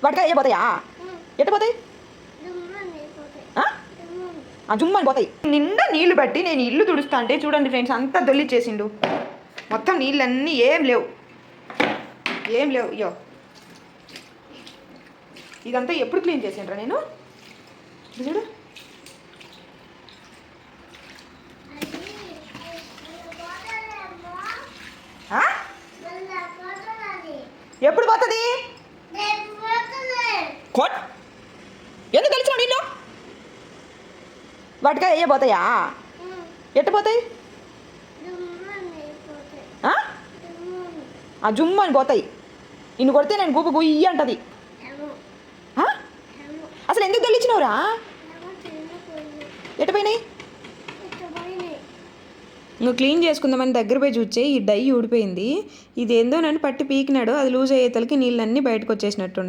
వాటికా ఏ పోతాయా? ఎట్ట పోతాయి? జుమ్మని పోతాయి. నిండా నీళ్లు బట్టి నేను ఇల్లు తుడుస్తా అంటే చూడండి ఫ్రెండ్స్, అంతా దొల్లిచ్చేసిండు. మొత్తం నీళ్ళన్నీ ఏం లేవు. అయ్యో, ఇదంతా ఎప్పుడు క్లీన్ చేసిండ్రా నేను? చూడు, ఎప్పుడు పోతుంది? ఎందుకు తెలిసిన నీళ్ళు? వాటికా ఏ పోతాయా? ఎట్టు పోతాయి? జుమ్ము అని పోతాయి. నిన్ను కొడితే నేను గుబ్బు గుయ్యి అంటది. అసలు ఎందుకు తెలిసినవురా? ఎటు పోయినాయి? నువ్వు క్లీన్ చేసుకుందామని దగ్గర పోయి చూచే ఈ డై ఊడిపోయింది. ఇది ఏందో నన్ను పట్టి పీకినాడు. అది లూజ్ అయ్యేతలకి నీళ్ళన్నీ బయటకు వచ్చేసినట్టు.